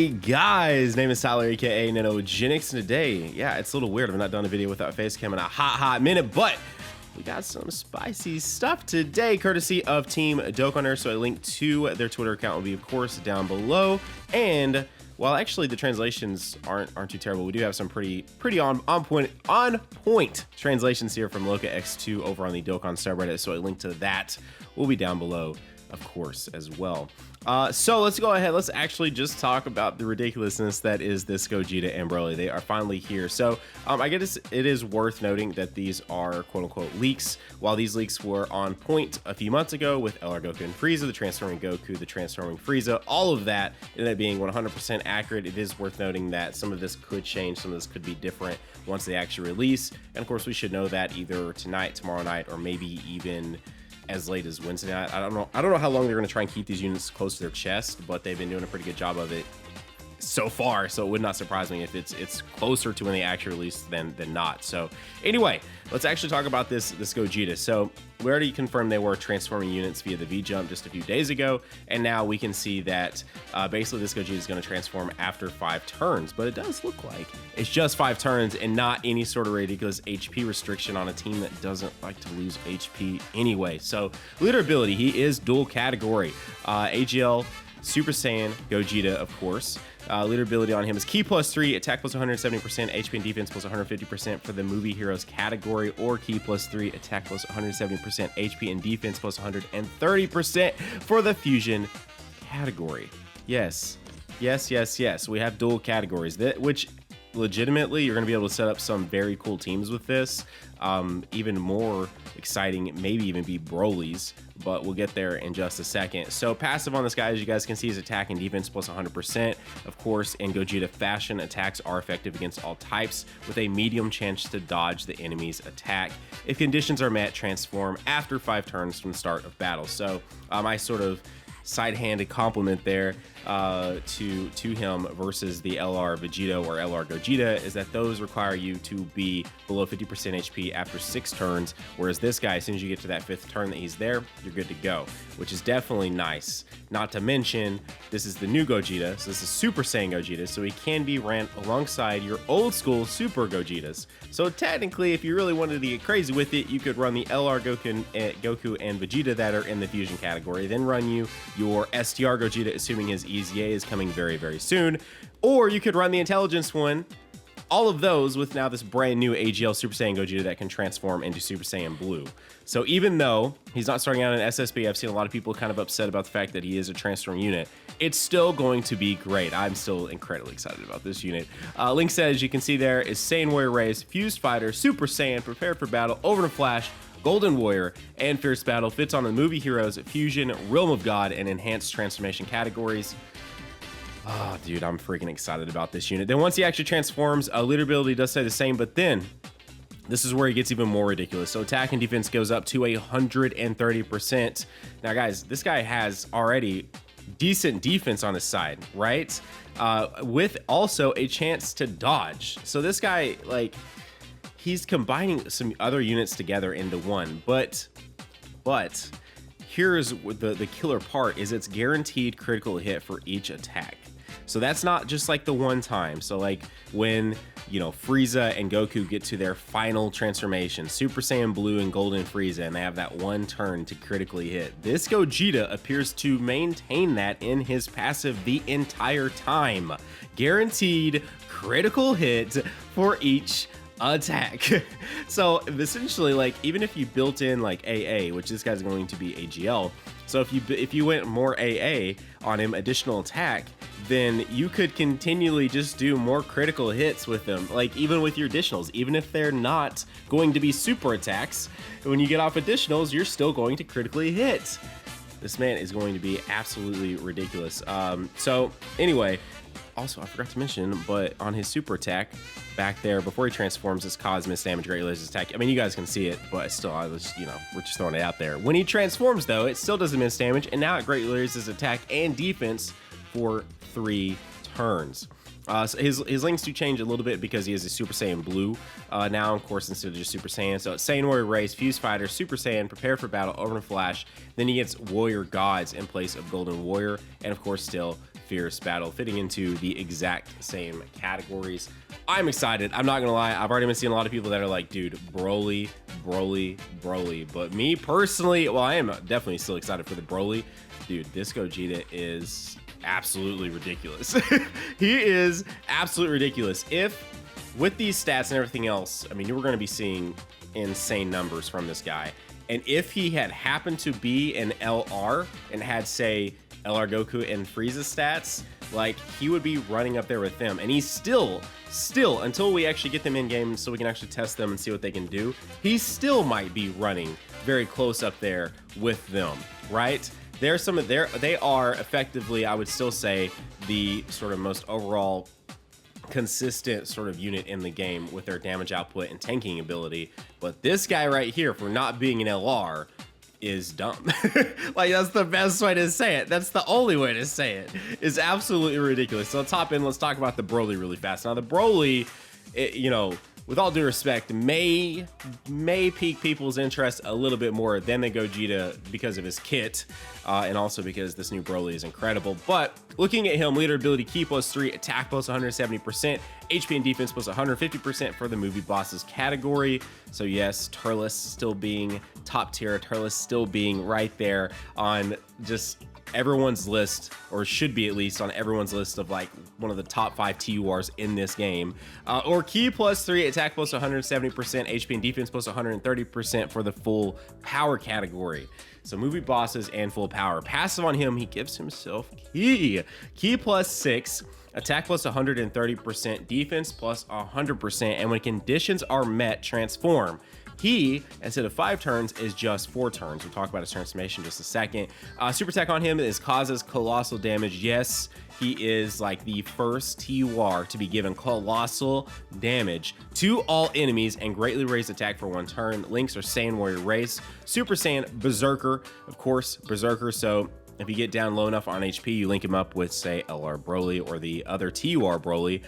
guys? Name is Tyler, aka Nanogenix, and today, yeah, it's a little weird. I've not done a video without face cam in a hot minute, but we got some spicy stuff today, courtesy of Team Dokkan. So a link to their Twitter account will be, of course, down below. And while actually the translations aren't too terrible, we do have some pretty on point translations here from Loka X2 over on the Dokkan subreddit. So a link to that will be down below, of course, as well. So let's go ahead. Let's actually just talk about the ridiculousness that is this Gogeta Umbrella. They are finally here. So I guess it is worth noting that these are quote-unquote leaks. While these leaks were on point a few months ago with LR Goku and Frieza, the transforming Goku, the transforming Frieza, all of that ended up being 100% accurate. It is worth noting that some of this could change, some of this could be different once they actually release. And of course, we should know that either tonight, tomorrow night, or maybe even as late as Wednesday night. I don't know how long they're going to try and keep these units close to their chest, but they've been doing a pretty good job of it so far, so it would not surprise me if it's closer to when they actually release than not. So anyway, let's actually talk about this Gogeta. So we already confirmed they were transforming units via the V-Jump just a few days ago, and now we can see that basically this Gogeta is going to transform after 5 turns, but it does look like it's just 5 turns and not any sort of ridiculous HP restriction on a team that doesn't like to lose HP anyway. So leader ability, he is dual category, AGL Super Saiyan Gogeta, of course. Leader ability on him is Ki +3, attack plus 170%, HP and defense plus 150% for the movie heroes category, or Ki +3, attack plus 170%, HP and defense plus 130% for the fusion category. Yes. We have dual categories, which legitimately you're going to be able to set up some very cool teams with this. Even more exciting, maybe even be Broly's, but we'll get there in just a second. So passive on this guy, as you guys can see, is attack and defense plus 100%. Of course, in Gogeta fashion, attacks are effective against all types with a medium chance to dodge the enemy's attack. If conditions are met, transform after 5 turns from the start of battle. So I sort of side-handed compliment there to him versus the LR Vegito or LR Gogeta is that those require you to be below 50% HP after 6 turns, whereas this guy, as soon as you get to that 5th turn that he's there, you're good to go, which is definitely nice. Not to mention, this is the new Gogeta, so this is Super Saiyan Gogeta, so he can be ran alongside your old school Super Gogetas. So technically, if you really wanted to get crazy with it, you could run the LR Goku and Vegeta that are in the fusion category, then run your STR Gogeta, assuming his EZA is coming very soon, or you could run the intelligence one. All of those with now this brand new AGL Super Saiyan Gogeta that can transform into Super Saiyan Blue. So even though he's not starting out in SSB, I've seen a lot of people kind of upset about the fact that he is a transform unit. It's still going to be great. I'm still incredibly excited about this unit. Link said, as you can see there, is Saiyan Warrior Race, Fused Fighter, Super Saiyan, Prepared for Battle, Over to Flash, Golden Warrior, and Fierce Battle. Fits on the movie heroes, Fusion, Realm of God, and Enhanced Transformation categories. Oh, dude, I'm freaking excited about this unit. Then once he actually transforms, leader ability does stay the same, but then this is where he gets even more ridiculous. So attack and defense goes up to 130%. Now, guys, this guy has already decent defense on his side, right? With also a chance to dodge. So this guy, like, he's combining some other units together into one, but here's the killer part is it's guaranteed critical hit for each attack. So that's not just like the one time. So like when, you know, Frieza and Goku get to their final transformation, Super Saiyan Blue and Golden Frieza, and they have that one turn to critically hit. This Gogeta appears to maintain that in his passive the entire time. Guaranteed critical hit for each attack. So essentially, like, even if you built in like AA, which this guy's going to be AGL, so if you went more AA on him, additional attack, then you could continually just do more critical hits with them, like even with your additionals, even if they're not going to be super attacks. When you get off additionals, you're still going to critically hit. This man is going to be absolutely ridiculous. So anyway, also I forgot to mention, but on his super attack back there before he transforms, this cause miss damage, greatly lasers attack. I mean, you guys can see it, but still, we're just throwing it out there. When he transforms though, it still doesn't miss damage, and now it greatly lasers attack and defense for 3 turns. So his links do change a little bit because he is a Super Saiyan Blue now, of course, instead of just Super Saiyan. So it's Saiyan Warrior Race, Fused Fighter, Super Saiyan, Prepare for Battle, Over to Flash. Then he gets Warrior Gods in place of Golden Warrior, and of course still Fierce Battle, fitting into the exact same categories. I'm excited. I'm not gonna lie. I've already been seeing a lot of people that are like, dude, Broly. But me personally, well, I am definitely still excited for the Broly. Dude, this Gogeta is absolutely ridiculous. He is absolutely ridiculous. If with these stats and everything else, I mean, you were going to be seeing insane numbers from this guy. And if he had happened to be an LR and had, say, LR Goku and Frieza stats, like, he would be running up there with them. And he's still, until we actually get them in game so we can actually test them and see what they can do, he still might be running very close up there with them, right? They are effectively, I would still say, the sort of most overall consistent sort of unit in the game with their damage output and tanking ability. But this guy right here, for not being an LR, is dumb. Like, that's the best way to say it. That's the only way to say it. It's absolutely ridiculous. So let's hop in. Let's talk about the Broly really fast. Now, the Broly, you know, with all due respect, may pique people's interest a little bit more than the Gogeta because of his kit, and also because this new Broly is incredible. But looking at him, leader ability, ki +3, attack +170%, HP and defense +150% for the movie bosses category. So yes, Turles still being top tier, Turles still being right there on just everyone's list, or should be at least on everyone's list of like one of the top 5 TURs in this game. Or ki +3, attack +170%, HP and defense +130% for the full power category. So movie bosses and full power. Passive on him, he gives himself ki +6, attack +130%, defense +100%, and when conditions are met, transform. He, instead of 5 turns, is just 4 turns. We'll talk about his transformation in just a second. Super attack on him is causes colossal damage. Yes, he is like the first TUR to be given colossal damage to all enemies and greatly raise attack for 1 turn. Links are Saiyan Warrior Race. Super Saiyan Berserker, of course, Berserker. So if you get down low enough on HP, you link him up with, say, LR Broly or the other TUR Broly,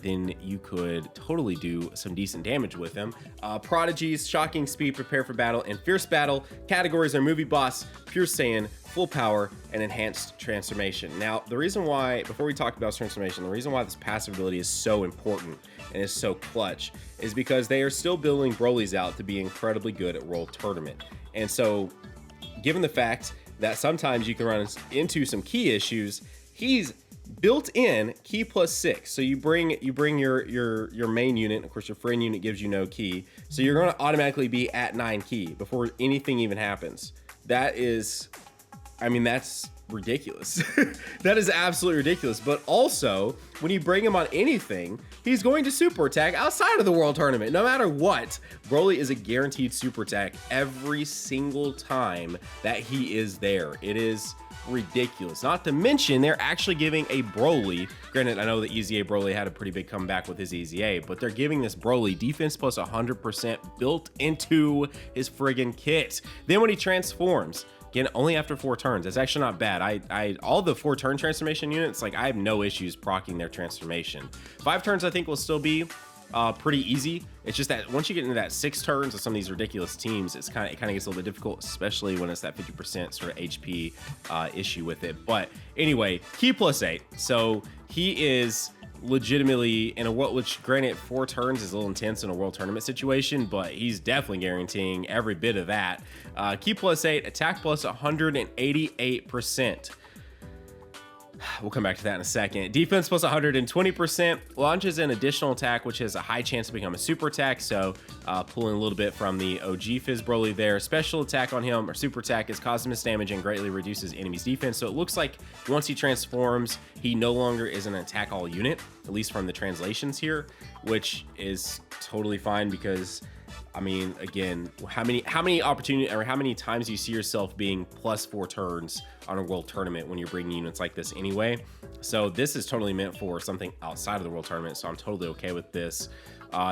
then you could totally do some decent damage with him. Prodigies, Shocking Speed, Prepare for Battle, and Fierce Battle. Categories are Movie Boss, Pure Saiyan, Full Power, and Enhanced Transformation. Now, the reason why, before we talk about transformation, the reason why this passive ability is so important and is so clutch is because they are still building Brolys out to be incredibly good at World Tournament. And so, given the fact that sometimes you can run into some key issues, he's built in ki +6. So you bring your main unit, of course your friend unit gives you no ki, so you're going to automatically be at 9 ki before anything even happens. That is, I mean, that's ridiculous. That is absolutely ridiculous. But also, when you bring him on anything, he's going to super attack outside of the World Tournament. No matter what, Broly is a guaranteed super attack every single time that he is there. It is ridiculous. Not to mention, they're actually giving a Broly, granted, I know the Easy A Broly had a pretty big comeback with his Easy A, but they're giving this Broly defense +100% built into his friggin' kit. Then when he transforms, again, only after 4 turns. That's actually not bad. I all the 4 turn transformation units, like, I have no issues proccing their transformation. 5 turns I think will still be pretty easy. It's just that once you get into that 6 turns of some of these ridiculous teams, it kind of gets a little bit difficult, especially when it's that 50% sort of HP issue with it. But anyway, ki +8. So he is legitimately in a world, which granted 4 turns is a little intense in a World Tournament situation, but he's definitely guaranteeing every bit of that. Ki +8, attack +188%. We'll come back to that in a second. Defense +120%, launches an additional attack, which has a high chance to become a super attack. So pulling a little bit from the OG Fizz Broly there. Special attack on him, or super attack, is causes misdamage and greatly reduces enemies' defense. So it looks like once he transforms, he no longer is an attack all unit, at least from the translations here, which is totally fine because, I mean, again, how many opportunity, or how many times do you see yourself being +4 turns on a World Tournament when you're bringing units like this anyway? So this is totally meant for something outside of the World Tournament, so I'm totally okay with this.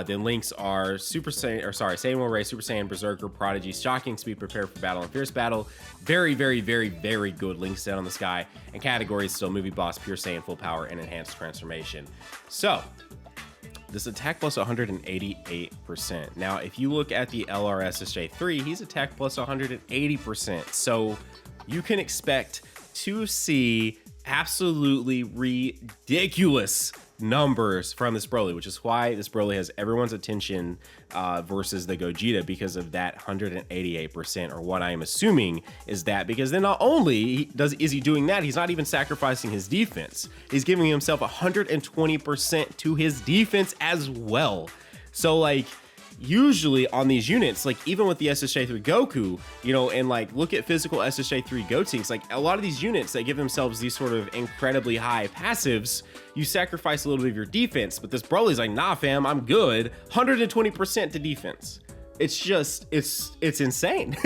Then links are Super Saiyan, or sorry, Saiyan Will Race, Super Saiyan, Berserker, Prodigy, Shocking Speed, Prepare for Battle, and Fierce Battle. Very, very, very, very good link set on this guy. And categories still Movie Boss, Pure Saiyan, Full Power, and Enhanced Transformation. So this attack +188%. Now, if you look at the LRSSJ3, he's attack +180%. So you can expect to see absolutely ridiculous numbers from this Broly, which is why this Broly has everyone's attention versus the Gogeta, because of that 188%, or what I am assuming is that, because then not only is he doing that, he's not even sacrificing his defense. He's giving himself 120% to his defense as well. So like, usually on these units, like even with the SSJ3 Goku, you know, and like look at physical SSJ3 Gotenks, like a lot of these units that give themselves these sort of incredibly high passives, you sacrifice a little bit of your defense. But this Broly's like, nah fam, I'm good, 120% to defense. It's just, it's insane.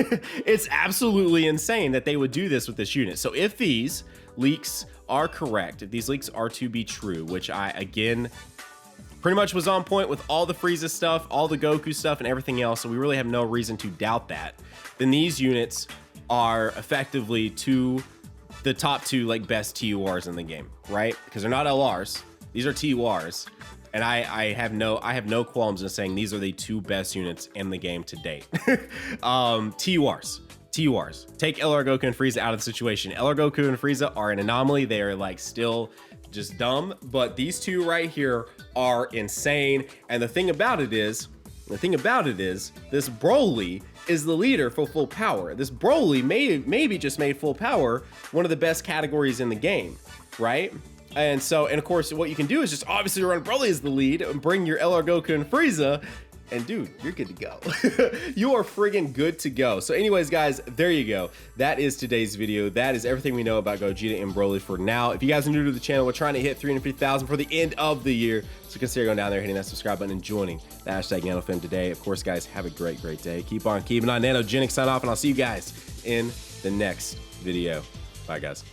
It's absolutely insane that they would do this with this unit. So if these leaks are correct, if these leaks are to be true, which I, again, pretty much was on point with all the Frieza stuff, all the Goku stuff, and everything else, so we really have no reason to doubt that, then these units are effectively the top two like best TURs in the game, right? Because they're not LRs, these are TURs, and I have no qualms in saying these are the two best units in the game to date. TURs. Take LR Goku and Frieza out of the situation. LR Goku and Frieza are an anomaly. They are like still just dumb, but these two right here are insane. And the thing about it is this Broly is the leader for full power. This Broly maybe just made full power one of the best categories in the game, right? And so, and of course, what you can do is just obviously run Broly as the lead and bring your LR Goku and Frieza, and dude, you're good to go. You are friggin' good to go. So anyways, guys, there you go. That is today's video. That is everything we know about Gogeta and Broly for now. If you guys are new to the channel, we're trying to hit 350,000 for the end of the year. So consider going down there, hitting that subscribe button, and joining the hashtag NanoFam today. Of course, guys, have a great day. Keep on keeping on. Nanogenix sign off, and I'll see you guys in the next video. Bye, guys.